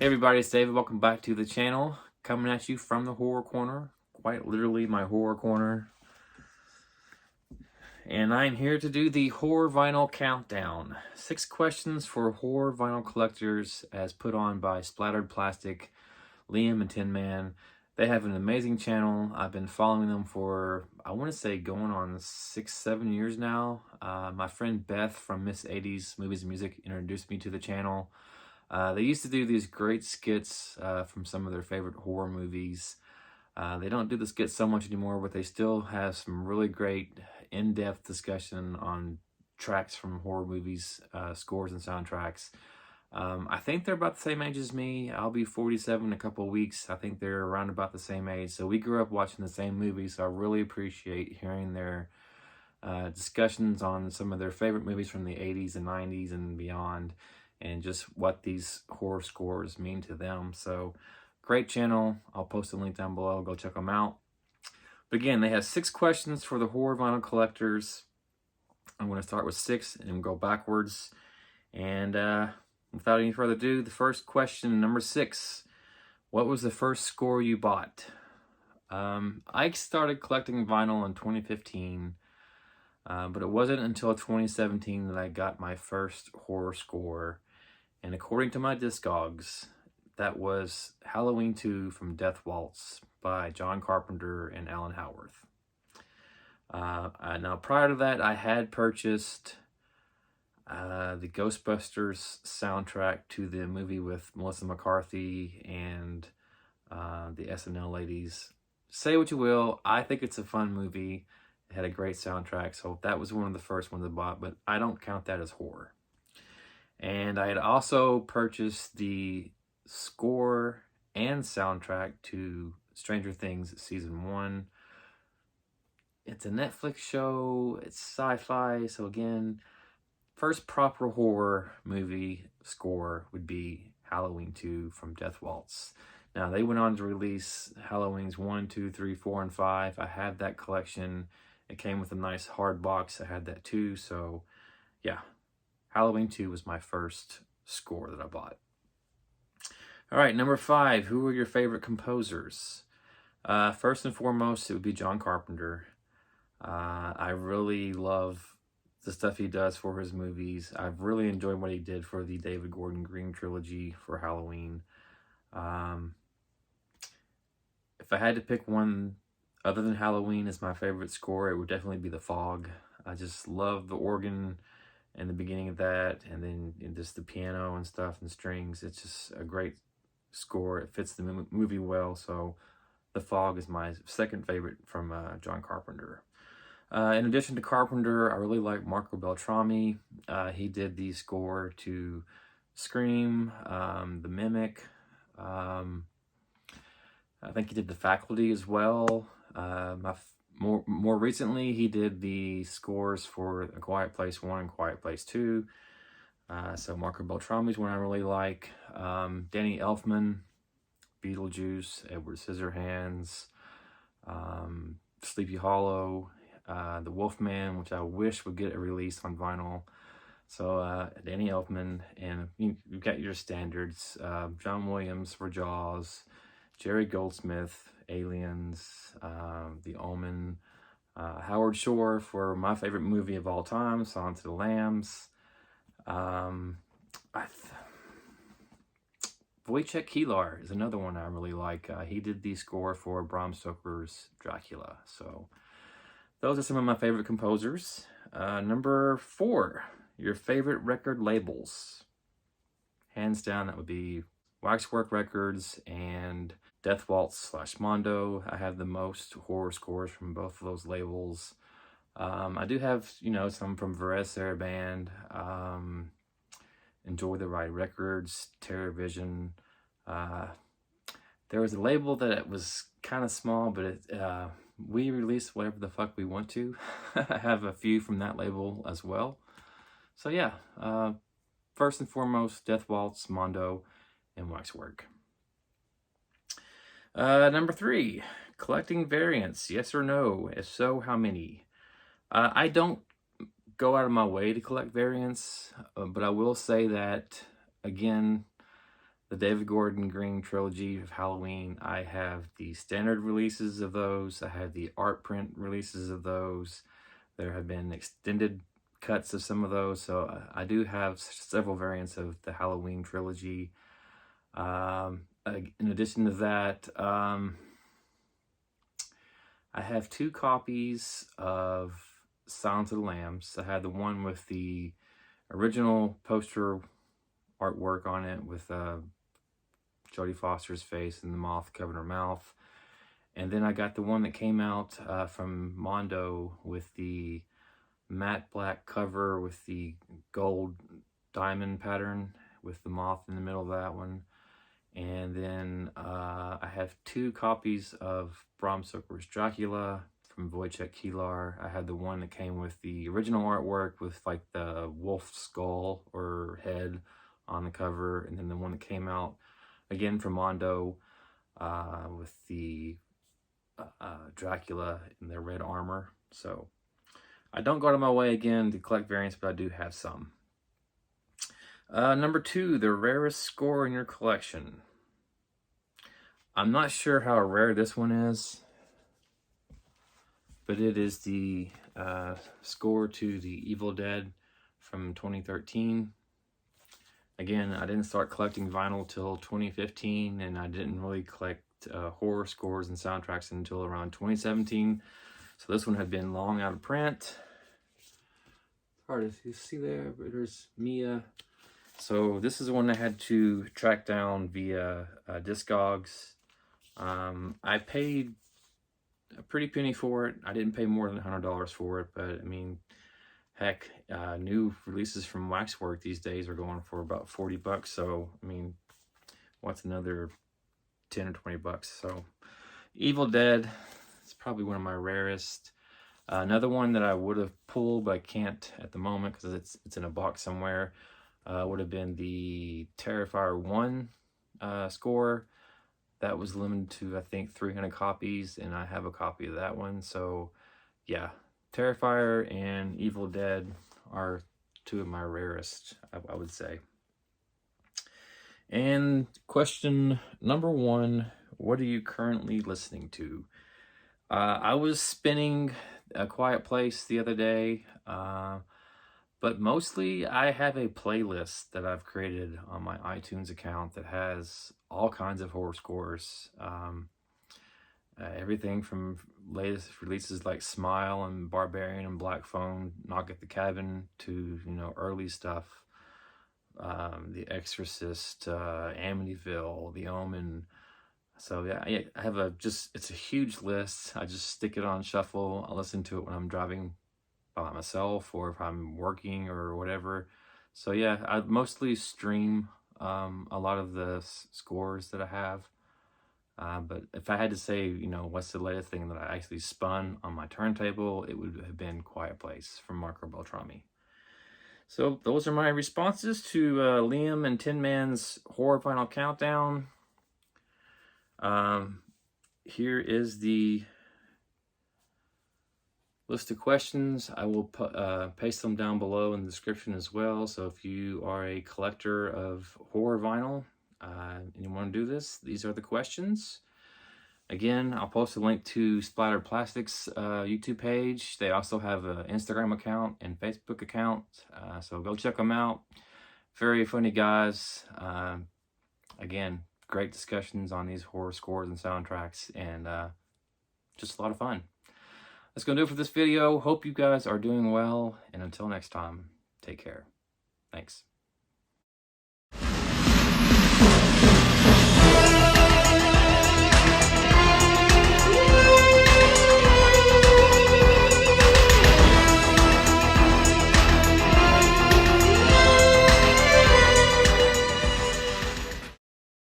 Hey everybody, it's David. Welcome back to the channel. Coming at you from the horror corner. Quite literally my horror corner. And I'm here to do the horror vinyl countdown. 6 questions for horror vinyl collectors as put on by Splatteredplastic, Liam and Tin Man. They have an amazing channel. I've been following them for, I want to say, going on 6-7 years now. My friend Beth from Miss 80s Movies and Music introduced me to the channel. They used to do these great skits from some of their favorite horror movies. They don't do the skits so much anymore, but they still have some really great in-depth discussion on tracks from horror movies, scores and soundtracks. I think they're about the same age as me. I'll be 47 in a couple of weeks. I think they're around about the same age. So we grew up watching the same movies, so I really appreciate hearing their discussions on some of their favorite movies from the 80s and 90s and beyond, and just what these horror scores mean to them. So great channel. I'll post a link down below. Go check them out. But again, they have 6 questions for the horror vinyl collectors. I'm going to start with 6 and go backwards. And without any further ado, the first question, number 6. What was the first score you bought? I started collecting vinyl in 2015. But it wasn't until 2017 that I got my first horror score. And according to my Discogs, that was Halloween 2 from Death Waltz by John Carpenter and Alan Howarth. Now, prior to that, I had purchased the Ghostbusters soundtrack to the movie with Melissa McCarthy and the SNL ladies. Say what you will, I think it's a fun movie. It had a great soundtrack, so that was one of the first ones I bought, but I don't count that as horror. And I had also purchased the score and soundtrack to Stranger Things Season 1. It's a Netflix show, it's sci-fi, so again, first proper horror movie score would be Halloween 2 from Death Waltz. Now, they went on to release Halloweens 1, 2, 3, 4, and 5. I have that collection. It came with a nice hard box. I had that too, so yeah. Halloween 2 was my first score that I bought. All right, number 5. Who are your favorite composers? First and foremost, it would be John Carpenter. I really love the stuff he does for his movies. I've really enjoyed what he did for the David Gordon Green trilogy for Halloween. If I had to pick one other than Halloween as my favorite score, it would definitely be The Fog. I just love the organ and the beginning of that, and then just the piano and stuff and strings. It's just a great score. It fits the movie well, so The Fog is my second favorite from John Carpenter. In addition to Carpenter, I really like Marco Beltrami. He did the score to Scream, The Mimic. I think he did The Faculty as well. More recently, he did the scores for A Quiet Place 1 and Quiet Place 2. So Marco Beltrami is one I really like. Danny Elfman, Beetlejuice, Edward Scissorhands, Sleepy Hollow, The Wolfman, which I wish would get a release on vinyl. So Danny Elfman, and you've got your standards. John Williams for Jaws, Jerry Goldsmith, Aliens, The Omen, Howard Shore for my favorite movie of all time, Silence of the Lambs. Wojciech Kilar is another one I really like. He did the score for Bram Stoker's Dracula. So those are some of my favorite composers. Number 4, your favorite record labels. Hands down, that would be Waxwork Records and Death Waltz / Mondo. I have the most horror scores from both of those labels. I do have, some from Rarest Band, Enjoy the Ride Records, Terror Vision. There was a label that was kind of small, but we release whatever the fuck we want to. I have a few from that label as well. So yeah, first and foremost, Death Waltz, Mondo, and Waxwork. Number 3, collecting variants, yes or no? If so, how many? I don't go out of my way to collect variants, but I will say that, again, the David Gordon Green trilogy of Halloween. I have the standard releases of those. I have the art print releases of those. There have been extended cuts of some of those, so I do have several variants of the Halloween trilogy. In addition to that, I have 2 copies of Silence of the Lambs. I had the one with the original poster artwork on it with Jodie Foster's face and the moth covering her mouth. And then I got the one that came out from Mondo with the matte black cover with the gold diamond pattern with the moth in the middle of that one. And then I have 2 copies of Bram Stoker's Dracula from Wojciech Kilar. I had the one that came with the original artwork with like the wolf skull or head on the cover, and then the one that came out again from Mondo with the Dracula in their red armor. So I don't go out of my way again to collect variants, but I do have some. Number 2, the rarest score in your collection. I'm not sure how rare this one is, but it is the score to the Evil Dead from 2013. Again, I didn't start collecting vinyl till 2015, and I didn't really collect horror scores and soundtracks until around 2017. So this one had been long out of print. Hard to see there, but there's Mia. So this is one I had to track down via Discogs. I paid a pretty penny for it. I didn't pay more than $100 for it, but I mean, heck, new releases from Waxwork these days are going for about 40 bucks. So, I mean, what's another 10 or 20 bucks? So, Evil Dead is probably one of my rarest. Another one that I would have pulled, but I can't at the moment because it's in a box somewhere, would have been the Terrifier 1 score. That was limited to, I think, 300 copies, and I have a copy of that one. So, yeah, Terrifier and Evil Dead are 2 of my rarest, I would say. And question number 1, what are you currently listening to? I was spinning A Quiet Place the other day, but mostly I have a playlist that I've created on my iTunes account that has all kinds of horror scores. Everything from latest releases like Smile and Barbarian and Black Phone, Knock at the Cabin, to, you know, early stuff. The Exorcist, Amityville, The Omen. So yeah, I have it's a huge list. I just stick it on shuffle. I listen to it when I'm driving by myself or if I'm working or whatever. So yeah, I mostly stream a lot of the scores that I have. But if I had to say, you know, what's the latest thing that I actually spun on my turntable, it would have been Quiet Place from Marco Beltrami. So those are my responses to Liam and Tin Man's Horror Vinyl Countdown. Here is the list of questions. I will paste them down below in the description as well. So if you are a collector of horror vinyl and you want to do this, these are the questions. Again, I'll post a link to Splatteredplastic's YouTube page. They also have an Instagram account and Facebook account, so go check them out. Very funny guys. Again, great discussions on these horror scores and soundtracks, and just a lot of fun. That's going to do it for this video. Hope you guys are doing well, and until next time, take care. Thanks.